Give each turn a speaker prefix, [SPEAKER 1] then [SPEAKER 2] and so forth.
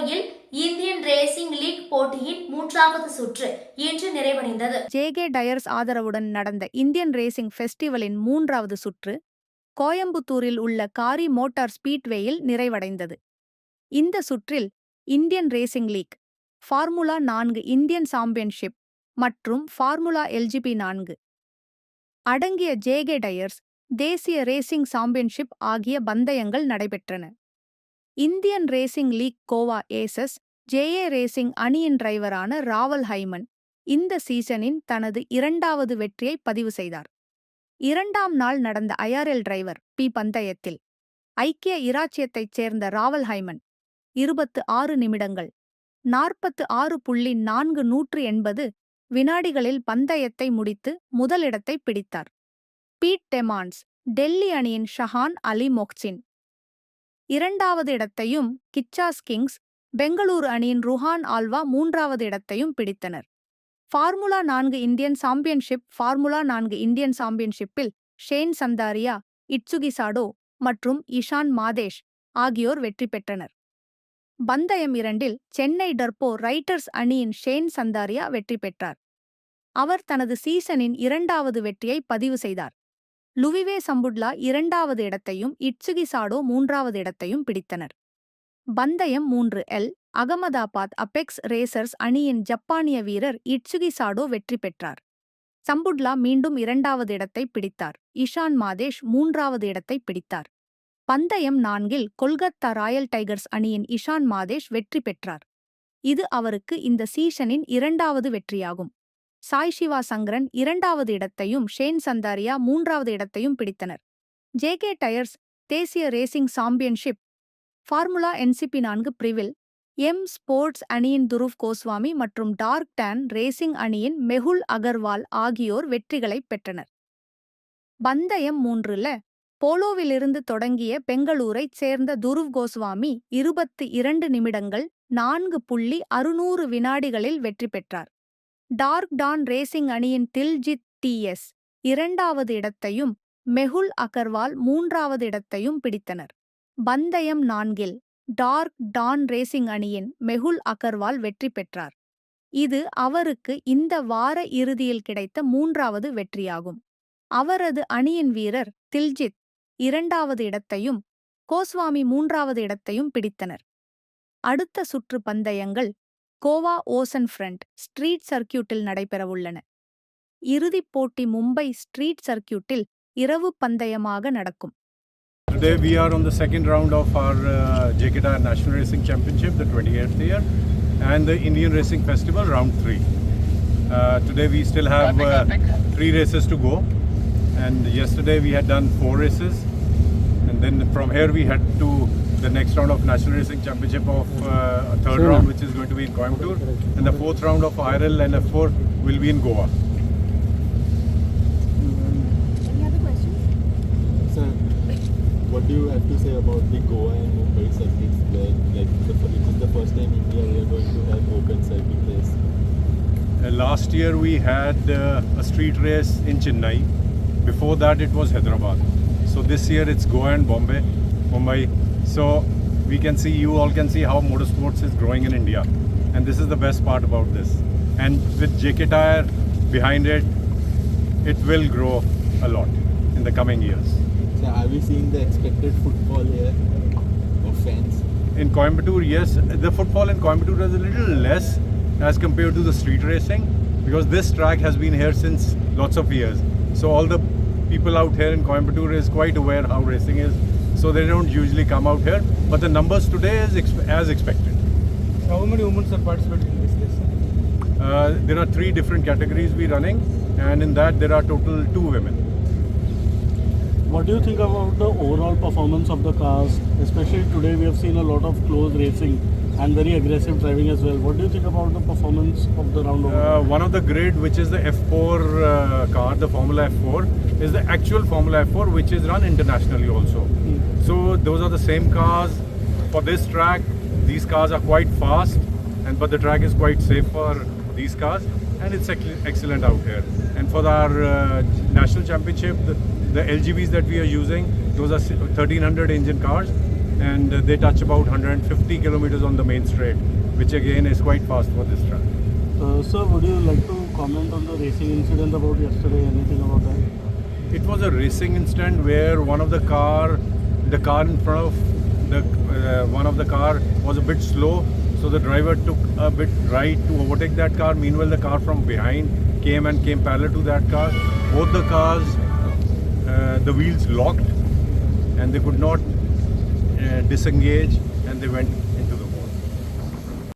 [SPEAKER 1] கோவையில் Indian racing league போட்டியின் 3வது சுற்று இன்று நிறைவடைந்தது.
[SPEAKER 2] ஜேகே டயர்ஸ் ஆதரவுடன் நடந்த இந்தியன் ரேசிங் ஃபெஸ்டிவலின் 3வது சுற்று கோயம்புத்தூரில் உள்ள காரி மோட்டார் ஸ்பீட்வேயில் நிறைவடைந்தது. இந்த சுற்றில் Indian racing league, formula 4 Indian championship மற்றும் ஃபார்முலா LGP 4 அடங்கிய ஜேகே டயர்ஸ் தேசிய ரேசிங் சாம்பியன்ஷிப் ஆகிய பந்தயங்கள் நடைபெற்றன. Indian racing league Goa aces JA racing அணியின் டிரைவரான ராவல் ஹைமன் இந்த சீசனின் தனது 2வது வெற்றியை பதிவு செய்தார். 2ஆம் நாள் நடந்த IRL டிரைவர் பி பந்தயத்தில் ஐக்கிய இராச்சியத்தைச் சேர்ந்த ராவல் ஹைமன் 26 நிமிடங்கள் 46.480 வினாடிகளில் பந்தயத்தை முடித்து முதலிடத்தை பிடித்தார். பீட் டெமான்ஸ் டெல்லி அணியின் ஷஹான் அலி மொக்சின் 2வது இடத்தையும், கிச்சாஸ் கிங்ஸ் பெங்களூரு அணியின் ருஹான் ஆல்வா 3வது இடத்தையும் பிடித்தனர். Formula 4 Indian championship formula 4 Indian சாம்பியன்ஷிப்பில் ஷேன் சந்தாரியா, இட்சுகி சாடோ மற்றும் இஷான் மாதேஷ் ஆகியோர் வெற்றி பெற்றனர். பந்தயம் 2இல் சென்னை டர்போ ரைட்டர்ஸ் அணியின் ஷேன் சந்தாரியா வெற்றி பெற்றார். அவர் தனது சீசனின் 2வது வெற்றியை பதிவு செய்தார். லுவிவே சம்புட்லா 2வது இடத்தையும், இட்சுகி சாடோ 3வது இடத்தையும் பிடித்தனர். பந்தயம் 3இல் அகமதாபாத் அபெக்ஸ் ரேசர்ஸ் அணியின் ஜப்பானிய வீரர் இட்சுகி சாடோ வெற்றி பெற்றார். சம்புட்லா மீண்டும் 2வது இடத்தை பிடித்தார். இஷான் மாதேஷ் 3வது இடத்தை பிடித்தார். பந்தயம் 4இல் கொல்கத்தா ராயல் டைகர்ஸ் அணியின் இஷான் மாதேஷ் வெற்றி பெற்றார். இது அவருக்கு இந்த சீசனின் 2வது வெற்றியாகும். சாய் சிவா சங்கரன் 2வது இடத்தையும், ஷேன் சந்தாரியா 3வது இடத்தையும் பிடித்தனர். ஜேகே டயர்ஸ் தேசிய ரேசிங் சாம்பியன்ஷிப் ஃபார்முலா NCP 4 பிரிவில் ஸ்போர்ட்ஸ் அணியின் துருவ் கோஸ்வாமி மற்றும் டார்க் டேன் ரேசிங் அணியின் மெஹுல் அகர்வால் ஆகியோர் வெற்றிகளைப் பெற்றனர். பந்தயம் 3இல் போலோவிலிருந்து தொடங்கிய பெங்களூரைச் சேர்ந்த துருவ் கோஸ்வாமி 22 நிமிடங்கள் 4.600 வினாடிகளில் வெற்றி பெற்றார். டார்க் டான் ரேசிங் அணியின் தில்ஜித் TS 2வது இடத்தையும், மெஹுல் அகர்வால் 3வது இடத்தையும் பிடித்தனர். பந்தயம் 4இல் டார்க் டான் ரேசிங் அணியின் மெஹுல் அகர்வால் வெற்றி பெற்றார். இது அவருக்கு இந்த வார இறுதியில் கிடைத்த 3வது வெற்றியாகும். அவரது அணியின் வீரர் தில்ஜித் 2வது இடத்தையும், கோஸ்வாமி 3வது இடத்தையும் பிடித்தனர். அடுத்த சுற்று பந்தயங்கள் கோவா ஓசன் ஃப்ரண்ட் ஸ்ட்ரீட் சர்க்கியூட்டில் நடைபெறவுள்ளன. இறுதிப் போட்டி மும்பை ஸ்ட்ரீட் சர்க்கியூட்டில் இரவு பந்தயமாக நடக்கும்.
[SPEAKER 3] Today we are on the second round of our JK Tyre National Racing Championship, the 28th year, and the Indian Racing Festival round 3. Today we still have 3 races to go, and yesterday we had done 4 races, and then from here we had to the next round of National Racing Championship of a third round, which is going to be in Coimbatore, and the 4th round of IRL and F4 will be in Goa.
[SPEAKER 4] Any other questions?
[SPEAKER 5] Sir, what do you have to say about the Goa and Mumbai circuits where it is the first time in India we are going to have open circuit race?
[SPEAKER 3] Last year we had a street race in Chennai. Before that it was Hyderabad. So this year it's Goa and Mumbai. So we can see, you all can see how motorsports is growing in India, and this is the best part about this. And with JK Tyre behind it, it will grow a lot in the coming years.
[SPEAKER 5] So are we seeing the expected footfall here of fans?
[SPEAKER 3] In Coimbatore, yes, the footfall in Coimbatore is a little less as compared to the street racing, because this track has been here since lots of years. So all the people out here in Coimbatore is quite aware how racing is. So they don't usually come out here, but the numbers today is as expected.
[SPEAKER 6] How many women are participating in this race?
[SPEAKER 3] There are 3 different categories we running, and in that there are total 2 women.
[SPEAKER 6] What do you think about the overall performance of the cars? Especially today we have seen a lot of close racing and very aggressive driving as well. What do you think about the performance of the round over?
[SPEAKER 3] One of the grid, which is the F4 car, the Formula F4, is the actual Formula F4, which is run internationally also. So those are the same cars for this track. These cars are quite fast, but the track is quite safe for these cars, and it's excellent out here. And for our national championship, the LGVs that we are using, those are 1300 engine cars, and they touch about 150 kilometers on the main straight, which again is quite fast for this track.
[SPEAKER 6] Sir, would you like to comment on the racing incident about yesterday? Anything about that?
[SPEAKER 3] It was a racing incident where the car in front of one of the car was a bit slow, so the driver took a bit right to overtake that car. Meanwhile, the car from behind came parallel to that car. Both the cars, the wheels locked, and they could not disengage, and they went